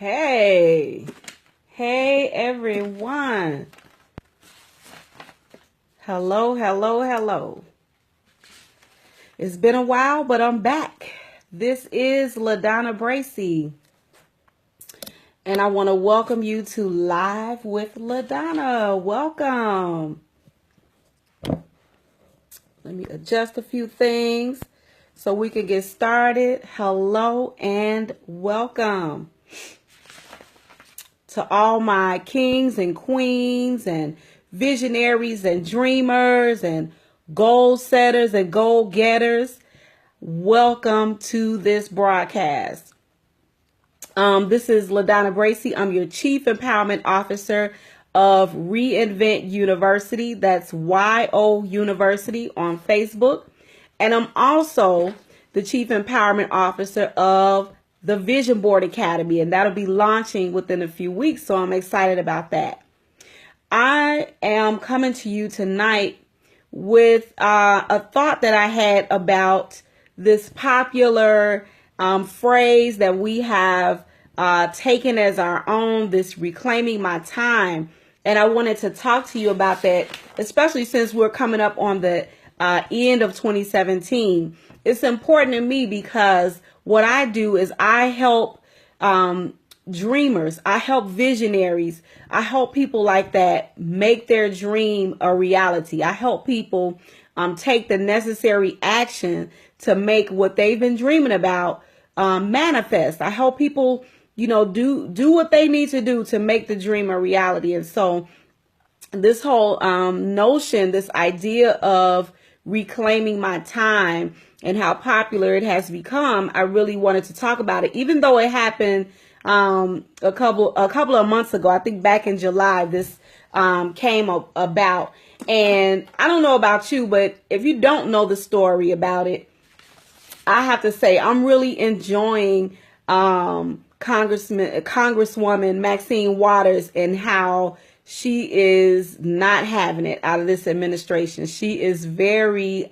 Hey, hey everyone. Hello, hello, hello. It's been a while, but I'm back. This is LaDonna Bracy, and I want to welcome you to Live with LaDonna. Welcome. Let me adjust a few things so we can get started. Hello and welcome to all my kings and queens and visionaries and dreamers and goal setters and goal getters. Welcome to this broadcast. This is LaDonna Bracy. I'm your Chief Empowerment Officer of Reinvent University. That's YO University on Facebook. And I'm also the Chief Empowerment Officer of the Vision Board Academy, and that'll be launching within a few weeks, so I'm excited about that. I am coming to you tonight with a thought that I had about this popular phrase that we have taken as our own, this reclaiming my time. And I wanted to talk to you about that, especially since we're coming up on the end of 2017. It's important to me because what I do is I help dreamers, I help visionaries, I help people like that make their dream a reality. I help people take the necessary action to make what they've been dreaming about manifest. I help people, do what they need to do to make the dream a reality. And so this whole notion, this idea of reclaiming my time and how popular it has become, I really wanted to talk about it, even though it happened a couple of months ago. I think back in July, this came about. And I don't know about you, but if you don't know the story about it, I have to say I'm really enjoying Congresswoman Maxine Waters and how she is not having it out of this administration. She is very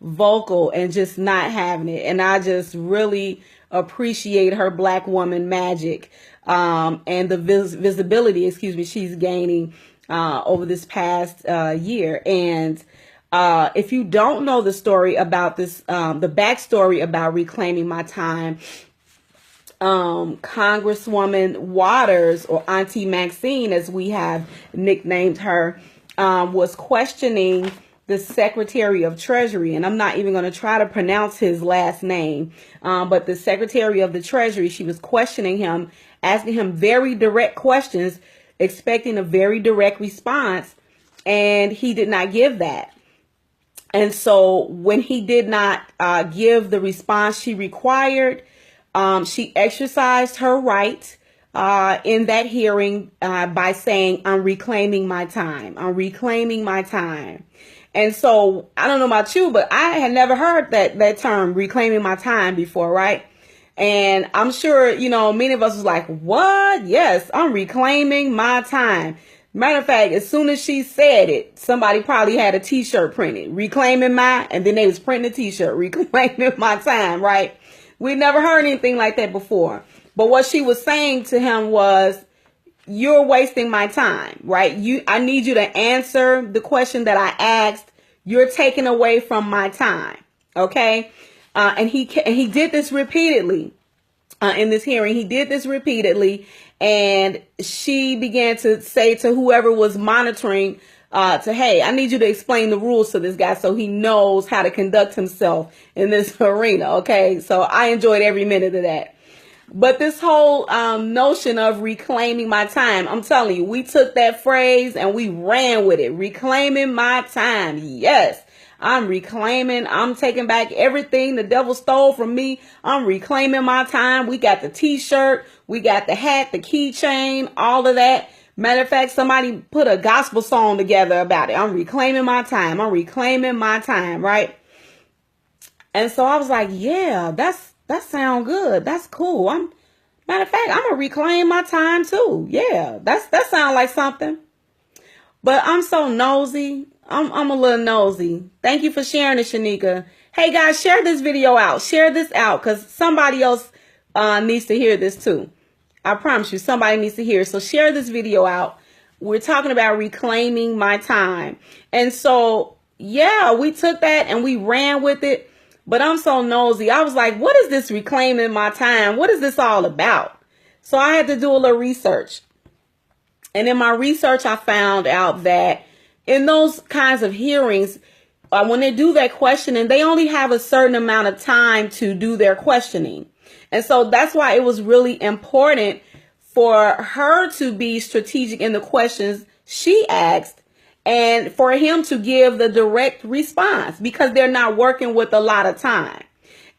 vocal and just not having it. And I just really appreciate her Black woman magic and the visibility, she's gaining over this past year. And if you don't know the story about this, the backstory about reclaiming my time, Congresswoman Waters, or Auntie Maxine, as we have nicknamed her, was questioning the Secretary of Treasury. And I'm not even going to try to pronounce his last name, but the Secretary of the Treasury, she was questioning him, asking him very direct questions, expecting a very direct response, and he did not give that. And so when he did not give the response she required, she exercised her right in that hearing by saying, I'm reclaiming my time. I'm reclaiming my time. And so I don't know about you, but I had never heard that term, reclaiming my time, before, right? And I'm sure, many of us was like, what? Yes, I'm reclaiming my time. Matter of fact, as soon as she said it, somebody probably had a t-shirt printed, reclaiming my, and then they was printing a t-shirt, reclaiming my time, right? We never heard anything like that before. But what she was saying to him was, you're wasting my time, right? I need you to answer the question that I asked. You're taking away from my time. Okay. And he did this repeatedly in this hearing. He did this repeatedly. And she began to say to whoever was monitoring, hey, I need you to explain the rules to this guy so he knows how to conduct himself in this arena. Okay. So I enjoyed every minute of that. But this whole notion of reclaiming my time, I'm telling you, we took that phrase and we ran with it. Reclaiming my time. Yes, I'm reclaiming. I'm taking back everything the devil stole from me. I'm reclaiming my time. We got the t-shirt. We got the hat, the keychain, all of that. Matter of fact, somebody put a gospel song together about it. I'm reclaiming my time. I'm reclaiming my time, right? And so I was like, yeah, that sounds good. That's cool. Matter of fact, I'm gonna reclaim my time too. Yeah, that sounds like something. But I'm so nosy. I'm a little nosy. Thank you for sharing it, Shanika. Hey guys, share this video out. Share this out because somebody else needs to hear this too. I promise you, somebody needs to hear it. So share this video out. We're talking about reclaiming my time. And so, yeah, we took that and we ran with it. But I'm so nosy. I was like, what is this reclaiming my time? What is this all about? So I had to do a little research. And in my research, I found out that in those kinds of hearings, when they do that questioning, they only have a certain amount of time to do their questioning. And so that's why it was really important for her to be strategic in the questions she asked and for him to give the direct response, because they're not working with a lot of time.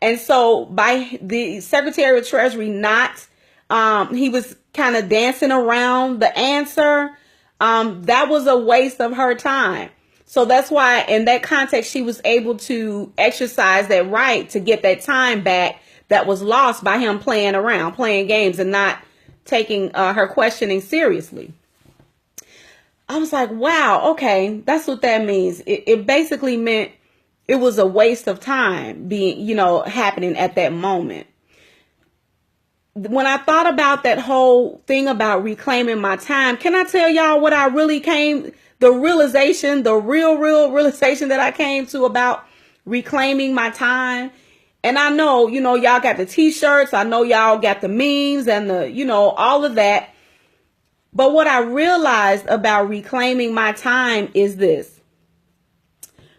And so by the Secretary of Treasury he was kind of dancing around the answer. That was a waste of her time. So that's why in that context, she was able to exercise that right to get that time back that was lost by him playing around, playing games and not taking her questioning seriously. I was like, wow, okay, that's what that means. It basically meant it was a waste of time being, happening at that moment. When I thought about that whole thing about reclaiming my time, can I tell y'all what I really the real realization that I came to about reclaiming my time? And I know, y'all got the t-shirts. I know y'all got the memes and all of that. But what I realized about reclaiming my time is this.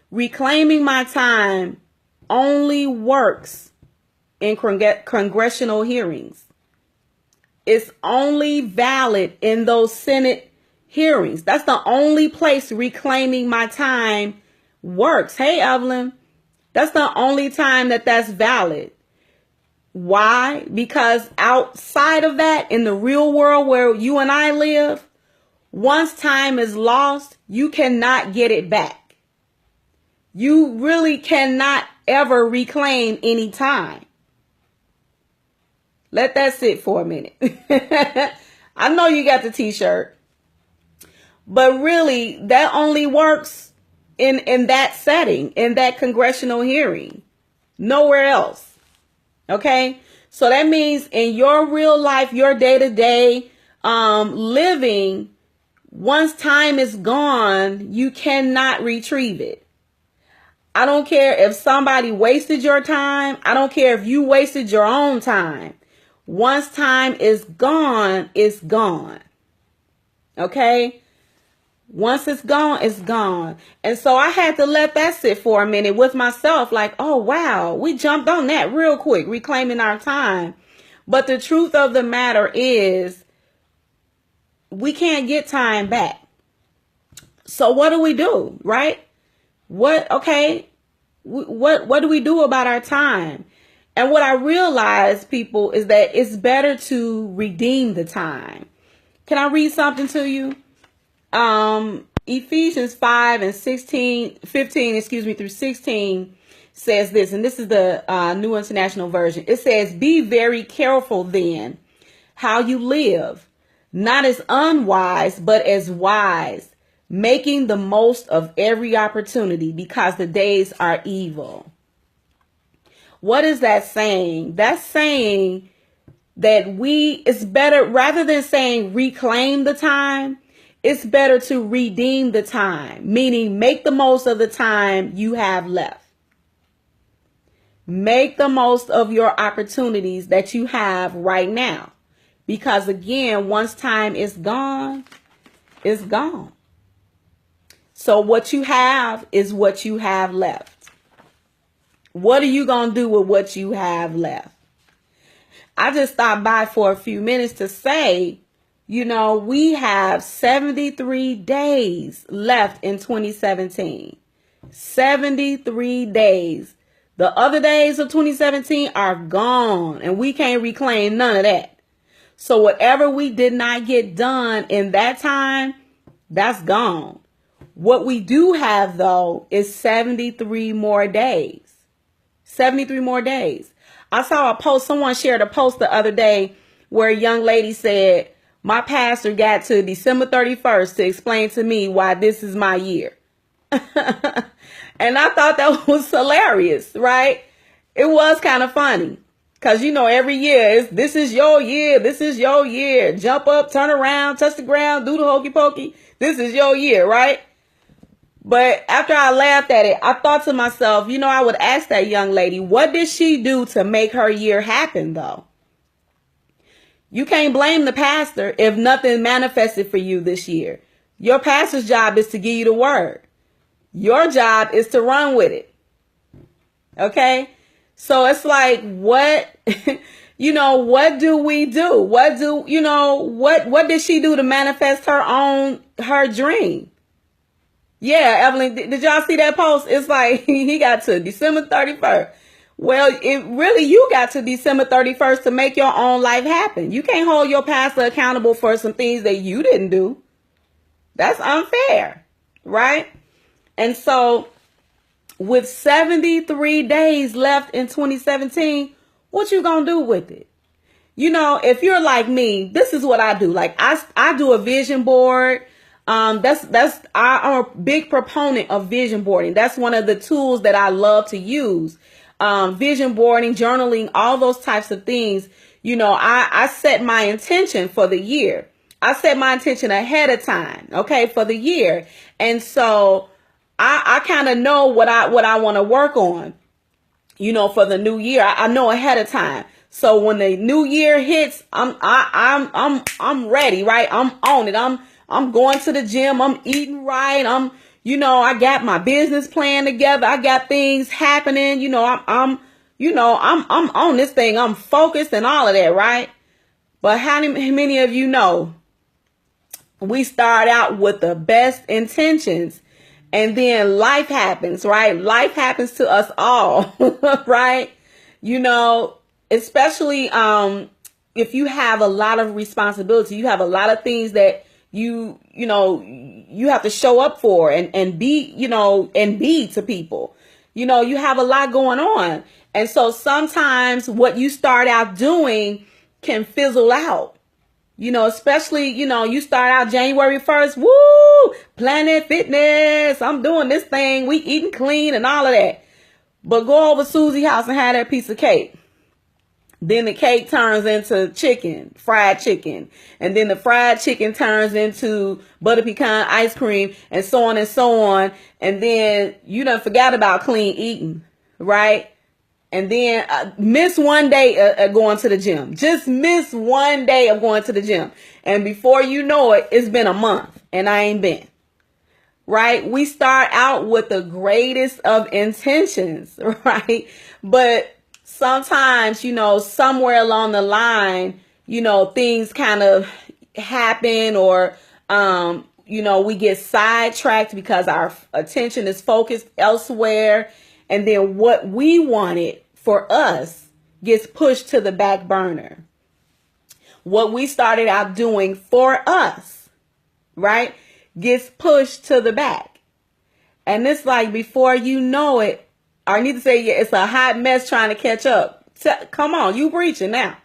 Reclaiming my time only works in congressional hearings. It's only valid in those Senate hearings. That's the only place reclaiming my time works. Hey, Evelyn, that's the only time that's valid. Why? Because outside of that, in the real world where you and I live, once time is lost, you cannot get it back. You really cannot ever reclaim any time. Let that sit for a minute. I know you got the t-shirt, but really that only works in that setting, in that congressional hearing, nowhere else. Okay. So that means in your real life, your day-to-day living, once time is gone, you cannot retrieve it. I don't care if somebody wasted your time. I don't care if you wasted your own time. Once time is gone, it's gone. Okay? Once it's gone, it's gone. And so I had to let that sit for a minute with myself, like, oh, wow, we jumped on that real quick, reclaiming our time. But the truth of the matter is we can't get time back. So what do we do, right? What do we do about our time? And what I realized, people, is that it's better to redeem the time. Can I read something to you? Ephesians 5 and 15 through 16 says this, and this is the New International Version. It says, be very careful then how you live, not as unwise, but as wise, making the most of every opportunity because the days are evil. What is that saying? That's saying that it's better, rather than saying reclaim the time, it's better to redeem the time, meaning make the most of the time you have left. Make the most of your opportunities that you have right now. Because again, once time is gone, it's gone. So what you have is what you have left. What are you going to do with what you have left? I just stopped by for a few minutes to say, we have 73 days left in 2017. 73 days. The other days of 2017 are gone, and we can't reclaim none of that. So whatever we did not get done in that time, that's gone. What we do have, though, is 73 more days. 73 more days. I saw a post, someone shared a post the other day where a young lady said, my pastor got to December 31st to explain to me why this is my year. And I thought that was hilarious, right? It was kind of funny. Because, you know, every year, this is your year. This is your year. Jump up, turn around, touch the ground, do the hokey pokey. This is your year, right? But after I laughed at it, I thought to myself, you know, I would ask that young lady, what did she do to make her year happen, though? You can't blame the pastor if nothing manifested for you this year. Your pastor's job is to give you the word. Your job is to run with it. Okay? So it's like, what, you know, what do we do? What did she do to manifest her dream? Yeah, Evelyn, did y'all see that post? It's like, he got to December 31st. Well, you got to December 31st to make your own life happen. You can't hold your pastor accountable for some things that you didn't do. That's unfair, right? And so with 73 days left in 2017, what you gonna do with it? You know, if you're like me, this is what I do. Like I do a vision board. I'm a big proponent of vision boarding. That's one of the tools that I love to use. Vision boarding, journaling, all those types of things. You know, I set my intention for the year. I set my intention ahead of time, okay, for the year. And so I kind of know what I want to work on, you know, for the new year. I know ahead of time. So when the new year hits, I'm ready, right? I'm on it. I'm going to the gym. I'm eating right. I got my business plan together. I got things happening. You know, I'm on this thing. I'm focused and all of that, right? But how many of you know we start out with the best intentions and then life happens, right? Life happens to us all, right? You know, especially if you have a lot of responsibility, you have a lot of things that you have to show up for and be to people. You know, you have a lot going on. And so sometimes what you start out doing can fizzle out. You know, especially, you know, you start out January 1st, woo, Planet Fitness, I'm doing this thing, we eating clean and all of that. But go over Susie's house and have that piece of cake. Then the cake turns into chicken, fried chicken. And then the fried chicken turns into butter pecan ice cream and so on and so on. And then you done forgot about clean eating, right? And then miss one day of going to the gym. Just miss one day of going to the gym. And before you know it, it's been a month and I ain't been. Right? We start out with the greatest of intentions, right? But sometimes, you know, somewhere along the line, you know, things kind of happen or, we get sidetracked because our attention is focused elsewhere. And then what we wanted for us gets pushed to the back burner. What we started out doing for us, right, gets pushed to the back. And it's like before you know it, I need to say, yeah, it's a hot mess trying to catch up. Come on, you preaching now.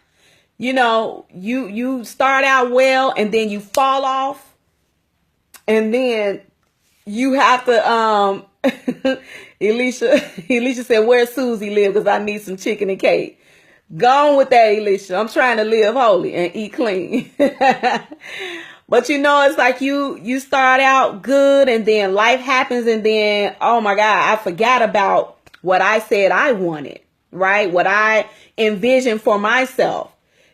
You know, you start out well and then you fall off. And then you have to, Elisha said, where's Susie live? Because I need some chicken and cake. Go on with that, Elisha. I'm trying to live holy and eat clean. But you know, it's like you start out good and then life happens and then, oh my God, I forgot about what I said I wanted, right? What I envisioned for myself.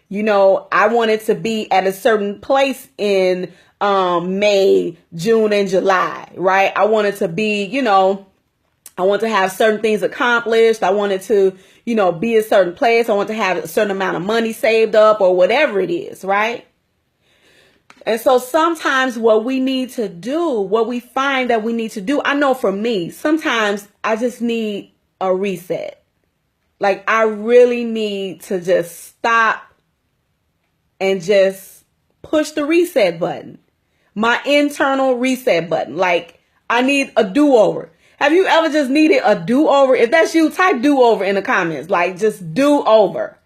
You know, I wanted to be at a certain place in May, June, and July, right? I wanted to be, you know, I want to have certain things accomplished. I wanted to, you know, be a certain place. I want to have a certain amount of money saved up or whatever it is, right? And so sometimes what we need to do, what we find that we need to do, I know for me, sometimes I just need a reset. Like I really need to just stop and just push the reset button. My internal reset button. Like I need a do-over. Have you ever just needed a do-over? If that's you, type do-over in the comments. Like just do-over.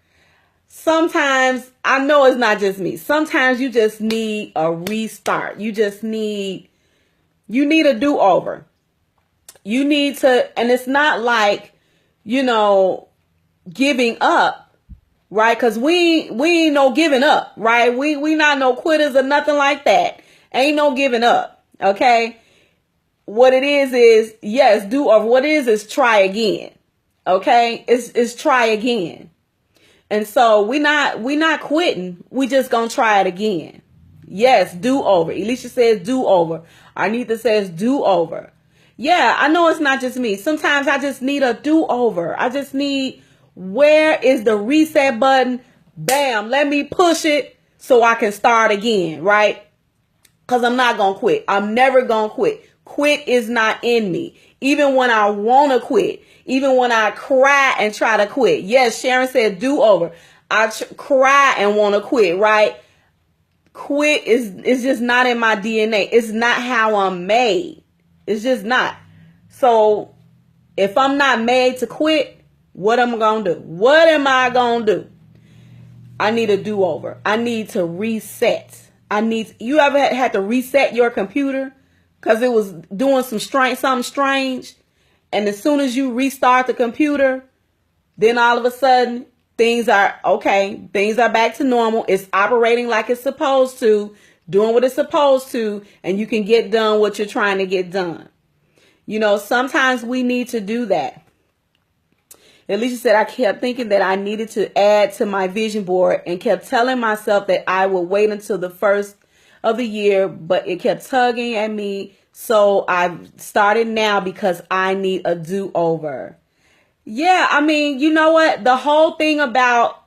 Sometimes, I know it's not just me. Sometimes you just need a restart. You need a do-over. You need to, and it's not like, you know, giving up. right? Because we ain't no giving up, right? We not no quitters or nothing like that. Ain't no giving up, okay? What it is yes, do, or what it is try again, okay? It's try again. And so we not quitting. We just gonna try it again. Yes, do over. Alicia says do over. Arnita says do over. Yeah, I know it's not just me. Sometimes I just need a do over. I just need, where is the reset button? Bam, let me push it so I can start again, right? Because I'm not going to quit. I'm never going to quit. Quit is not in me. Even when I want to quit, even when I cry and try to quit. Yes, Sharon said do over. I cry and want to quit, right? Quit is just not in my DNA. It's not how I'm made. It's just not. So if I'm not made to quit, what am I going to do? What am I going to do? I need a do-over. I need to reset. You ever had to reset your computer because it was doing something strange? And as soon as you restart the computer, then all of a sudden things are okay. Things are back to normal. It's operating like it's supposed to, doing what it's supposed to, and you can get done what you're trying to get done. You know, sometimes we need to do that. Alicia said, I kept thinking that I needed to add to my vision board and kept telling myself that I would wait until the first of the year, but it kept tugging at me. So I started now because I need a do-over. Yeah, I mean, you know what? The whole thing about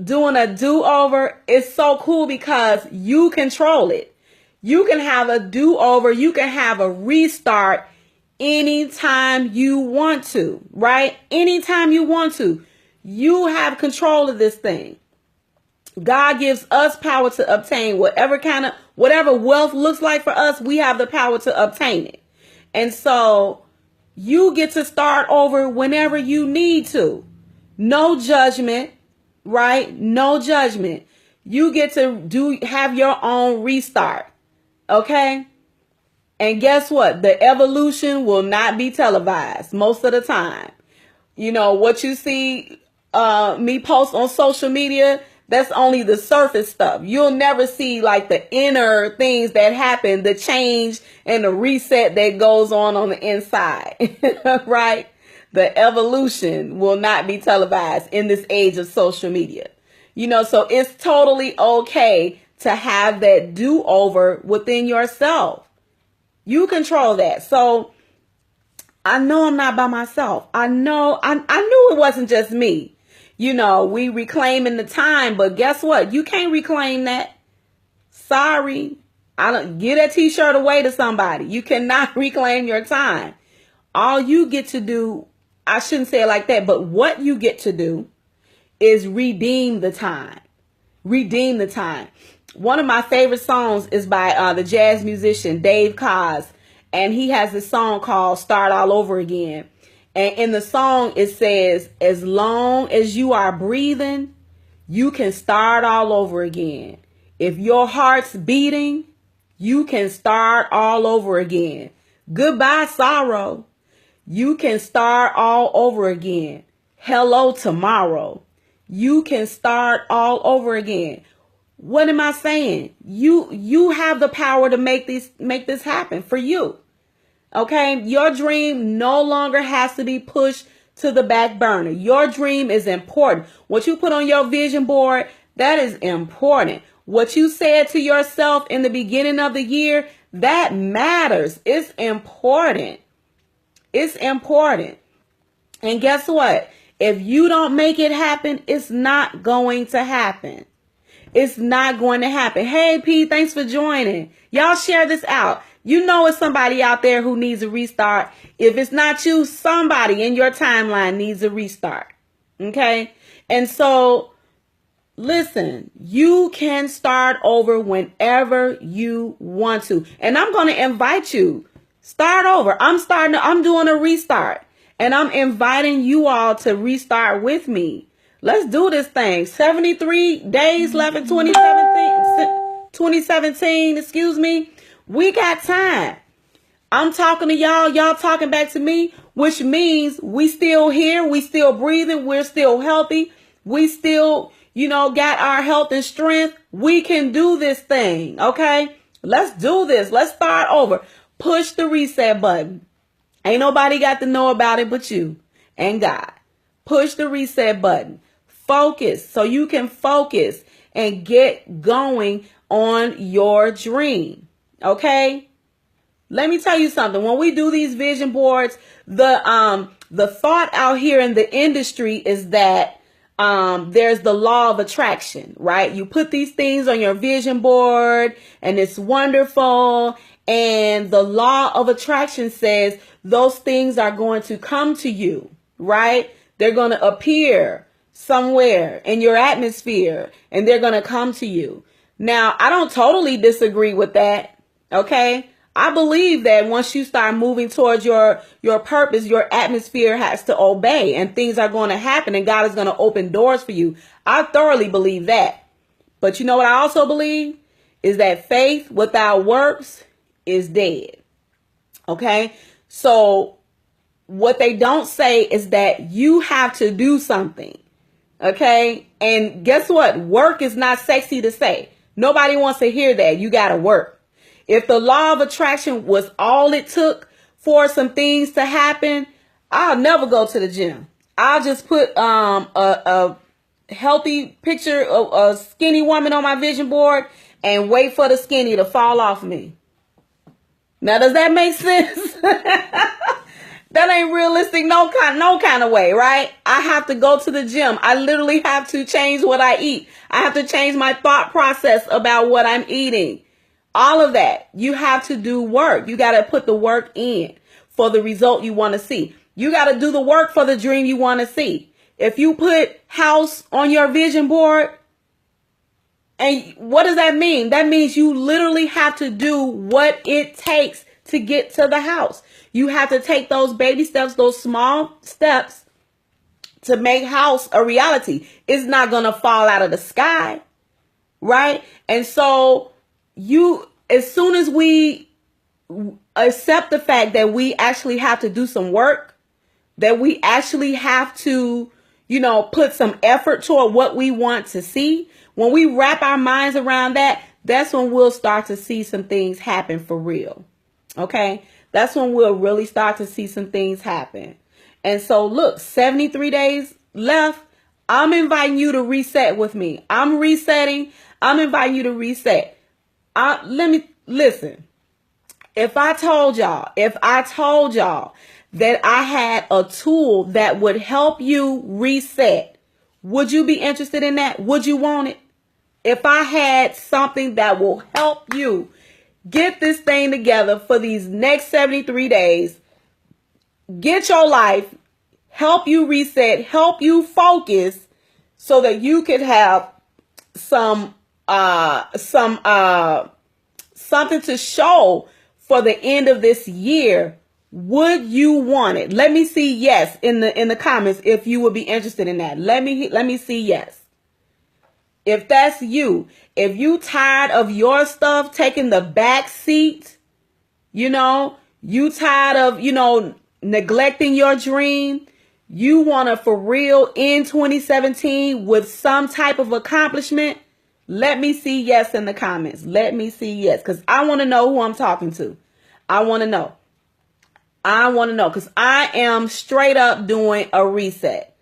doing a do-over is so cool because you control it. You can have a do-over. You can have a restart anytime you want to, right? Anytime you want to. You have control of this thing. God gives us power to obtain whatever wealth looks like for us. We have the power to obtain it. And so you get to start over whenever you need to. No judgment, right? No judgment. You get to have your own restart. Okay? And guess what? The evolution will not be televised most of the time. You know, what you see me post on social media, that's only the surface stuff. You'll never see like the inner things that happen, the change and the reset that goes on the inside, right? The evolution will not be televised in this age of social media. You know, so it's totally okay to have that do-over within yourself. You control that. So I know I'm not by myself. I knew it wasn't just me. You know, we reclaiming the time, but guess what? You can't reclaim that. Sorry. Get that t-shirt away to somebody. You cannot reclaim your time. All you get to do, I shouldn't say it like that, but what you get to do is redeem the time. Redeem the time. One of my favorite songs is by the jazz musician Dave Koz, and he has this song called Start All Over Again. And in the song, it says, as long as you are breathing, you can start all over again. If your heart's beating, you can start all over again. Goodbye, sorrow. You can start all over again. Hello, tomorrow. You can start all over again. What am I saying? You have the power to make this happen for you. Okay, your dream no longer has to be pushed to the back burner. Your dream is important. What you put on your vision board, that is important. What you said to yourself in the beginning of the year, that matters. It's important. It's important. And guess what? If you don't make it happen, it's not going to happen. It's not going to happen. Hey, P, thanks for joining. Y'all share this out. You know it's somebody out there who needs a restart. If it's not you, somebody in your timeline needs a restart. Okay? And so, listen, you can start over whenever you want to. And I'm going to invite you. Start over. I'm doing a restart. And I'm inviting you all to restart with me. Let's do this thing. 73 days left in 2017, excuse me. We got time. I'm talking to y'all. Y'all talking back to me. which means we still here, we still breathing, we're still healthy, we still, got our health and strength. We can do this thing, okay? Let's do this. Let's start over. Push the reset button. Ain't nobody got to know about it but you and God. Push the reset button. Focus so you can focus and get going on your dream. Okay? Let me tell you something. When we do these vision boards, the thought out here in the industry is that there's the law of attraction, right? You put these things on your vision board and it's wonderful. And the law of attraction says those things are going to come to you, right? They're going to appear somewhere in your atmosphere and they're going to come to you. Now, I don't totally disagree with that. Okay. I believe that once you start moving towards your purpose, your atmosphere has to obey and things are going to happen and God is going to open doors for you. I thoroughly believe that. But you know what I also believe is that faith without works is dead. Okay. So what they don't say is that you have to do something. Okay. And guess what? Work is not sexy to say. Nobody wants to hear that. You got to work. If the law of attraction was all it took for some things to happen, I'll never go to the gym. I'll just put a healthy picture of a skinny woman on my vision board and wait for the skinny to fall off me. Now, does that make sense? That ain't realistic no kind of way, right? I have to go to the gym. I literally have to change what I eat. I have to change my thought process about what I'm eating. All of that. You have to do work. You got to put the work in for the result you want to see. You got to do the work for the dream you want to see. If you put house on your vision board, and what does that mean? That means you literally have to do what it takes to get to the house. You have to take those baby steps, those small steps to make house a reality. It's not going to fall out of the sky, right? And so as soon as we accept the fact that we actually have to do some work, that we actually have to, put some effort toward what we want to see, when we wrap our minds around that, that's when we'll start to see some things happen for real. Okay. That's when we'll really start to see some things happen. And so look, 73 days left. I'm inviting you to reset with me. I'm resetting. I'm inviting you to reset. Let me listen. If I told y'all that I had a tool that would help you reset, would you be interested in that? Would you want it? If I had something that will help you get this thing together for these next 73 days, get your life, help you reset, help you focus so that you could have something to show for the end of this year, would you want it? Let me see yes in the comments if you would be interested in that. Let me see yes. If that's you, if you tired of your stuff taking the back seat, you tired of, neglecting your dream, you want to for real in 2017 with some type of accomplishment, let me see yes in the comments. Let me see yes, because I want to know who I'm talking to. I want to know because I am straight up doing a reset.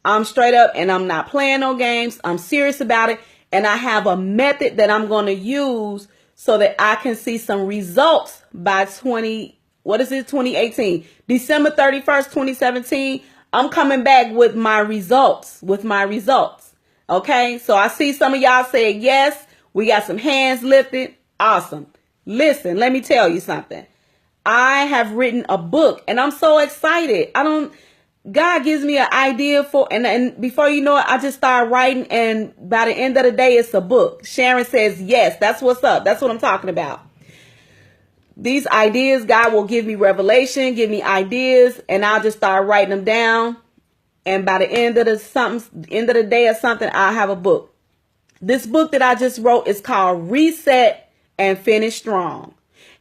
I'm straight up and I'm not playing no games. I'm serious about it. And I have a method that I'm going to use so that I can see some results by 2018, December 31st, 2017. I'm coming back with my results, Okay. So I see some of y'all saying yes. We got some hands lifted. Awesome. Listen, let me tell you something. I have written a book and I'm so excited. God gives me an idea and before you know it, I just start writing and by the end of the day, it's a book. Sharon says, yes, that's what's up. That's what I'm talking about. These ideas, God will give me revelation, give me ideas, and I'll just start writing them down. And by the end of the day or something, I'll have a book. This book that I just wrote is called Reset and Finish Strong.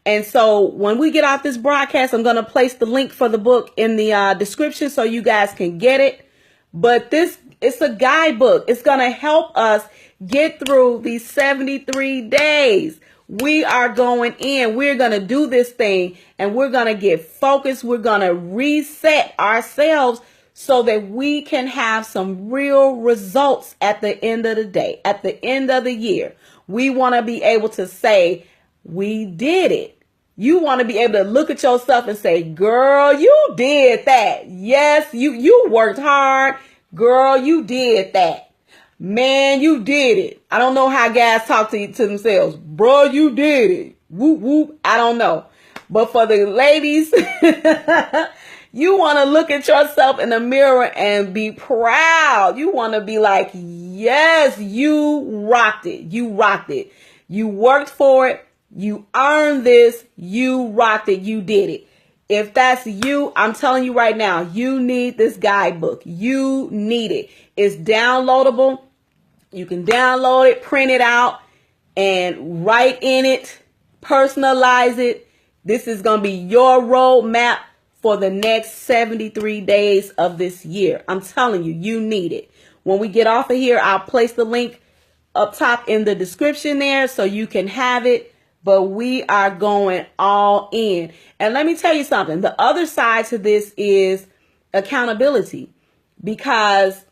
And so when we get off this broadcast, I'm going to place the link for the book in the description so you guys can get it. But it's a guidebook. It's going to help us get through these 73 days. We are going in. We're going to do this thing and we're going to get focused. We're going to reset ourselves so that we can have some real results at the end of the day, at the end of the year. We want to be able to say, we did it. You want to be able to look at yourself and say, girl, you did that. Yes, you worked hard. Girl, you did that. Man, you did it. I don't know how guys talk to themselves. Bro, you did it. Whoop, whoop. I don't know. But for the ladies, you want to look at yourself in the mirror and be proud. You want to be like, yes, you rocked it. You rocked it. You worked for it. You earned this. You rocked it. You did it. If that's you, I'm telling you right now, you need this guidebook. You need it. It's downloadable. You can download it, print it out, and write in it, personalize it. This is going to be your roadmap for the next 73 days of this year. I'm telling you, you need it. When we get off of here, I'll place the link up top in the description there so you can have it. But we are going all in. And let me tell you something. The other side to this is accountability. Because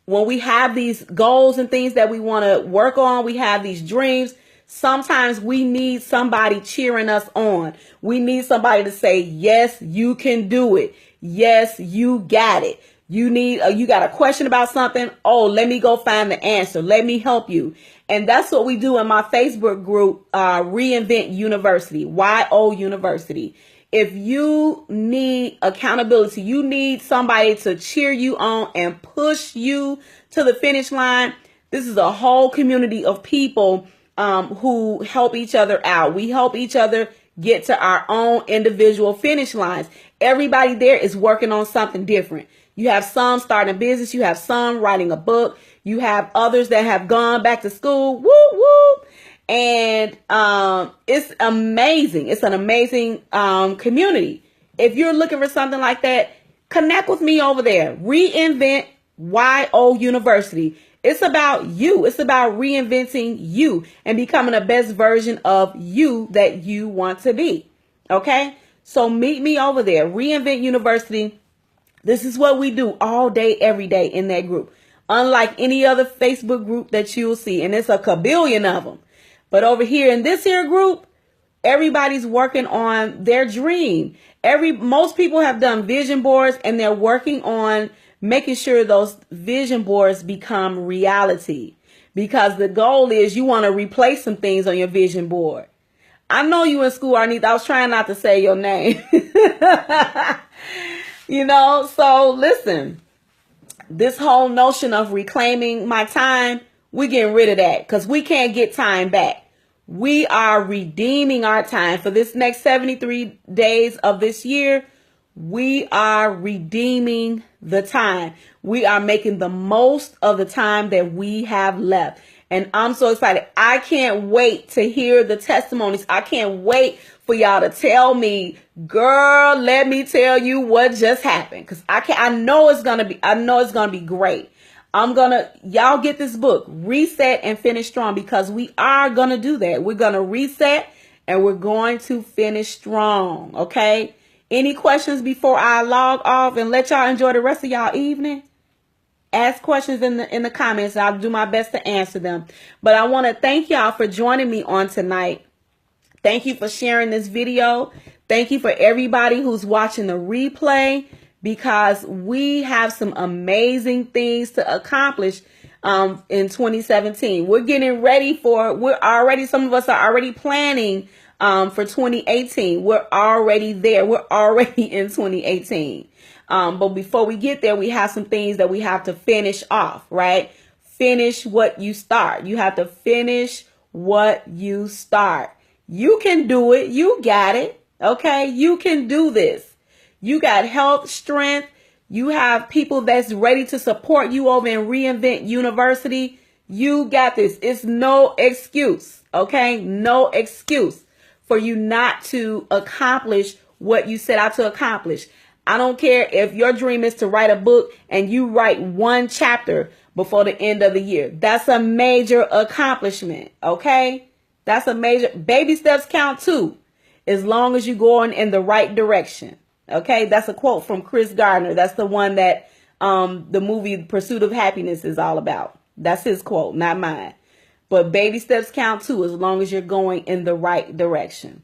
when we have these goals and things that we want to work on, we have these dreams, sometimes we need somebody cheering us on. We need somebody to say, yes, you can do it. Yes, you got it. You got a question about something. Oh, let me go find the answer. Let me help you. And that's what we do in my Facebook group, Reinvent University, YO University. If you need accountability, you need somebody to cheer you on and push you to the finish line. This is a whole community of people who help each other out. We help each other get to our own individual finish lines. Everybody there is working on something different. You have some starting a business. You have some writing a book. You have others that have gone back to school. Woo, woo. And it's amazing. It's an amazing community. If you're looking for something like that, connect with me over there. Reinvent YO University. It's about you. It's about reinventing you and becoming the best version of you that you want to be. Okay? So meet me over there. Reinvent University. This is what we do all day, every day in that group. Unlike any other Facebook group that you'll see. And it's a kabillion of them. But over here in this here group, everybody's working on their dream. Most people have done vision boards and they're working on making sure those vision boards become reality. Because the goal is you want to replace some things on your vision board. I know you in school, Arnita. I was trying not to say your name. You know, so listen, this whole notion of reclaiming my time, we're getting rid of that because we can't get time back. We are redeeming our time for this next 73 days of this year. We are redeeming the time. We are making the most of the time that we have left. And I'm so excited. I can't wait to hear the testimonies. I can't wait for y'all to tell me, girl, let me tell you what just happened. Cause I know it's going to be great. Y'all get this book, Reset and Finish Strong, because we are going to do that. We're going to reset and we're going to finish strong. Okay. Any questions before I log off and let y'all enjoy the rest of y'all evening? Ask questions in the comments. I'll do my best to answer them. But I want to thank y'all for joining me on tonight. Thank you for sharing this video. Thank you for everybody who's watching the replay, because we have some amazing things to accomplish in 2017. We're getting ready some of us are already planning for 2018. We're already there. We're already in 2018. But before we get there, we have some things that we have to finish off, right? Finish what you start. You have to finish what you start. You can do it. You got it. Okay. You can do this. You got health, strength. You have people that's ready to support you over in Reinvent University. You got this. It's no excuse. Okay. No excuse for you not to accomplish what you set out to accomplish. I don't care if your dream is to write a book and you write one chapter before the end of the year. That's a major accomplishment, okay? That's a major. Baby steps count too, as long as you're going in the right direction, okay? That's a quote from Chris Gardner. That's the one that the movie Pursuit of Happiness is all about. That's his quote, not mine. But baby steps count too, as long as you're going in the right direction.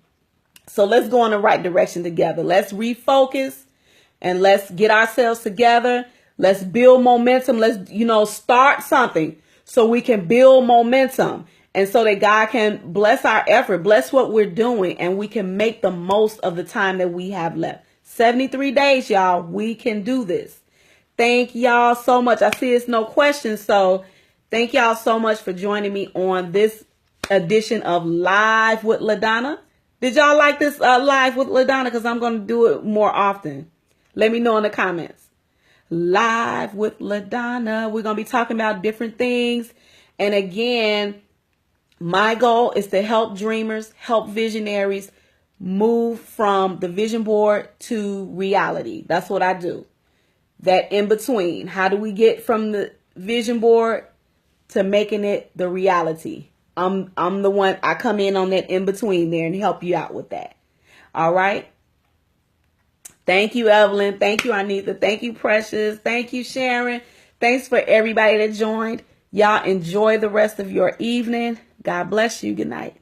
So let's go in the right direction together. Let's refocus and let's get ourselves together. Let's build momentum. Let's, start something so we can build momentum and so that God can bless our effort, bless what we're doing, and we can make the most of the time that we have left. 73 days, y'all. We can do this. Thank y'all so much. I see it's no questions, so thank y'all so much for joining me on this edition of Live with LaDonna. Did y'all like this Live with LaDonna? Because I'm going to do it more often. Let me know in the comments. Live with LaDonna. We're going to be talking about different things. And again, my goal is to help dreamers, help visionaries move from the vision board to reality. That's what I do. That in between. How do we get from the vision board to making it the reality? I'm the one, I come in on that in between there and help you out with that. All right. Thank you, Evelyn. Thank you, Anita. Thank you, Precious. Thank you, Sharon. Thanks for everybody that joined. Y'all enjoy the rest of your evening. God bless you. Good night.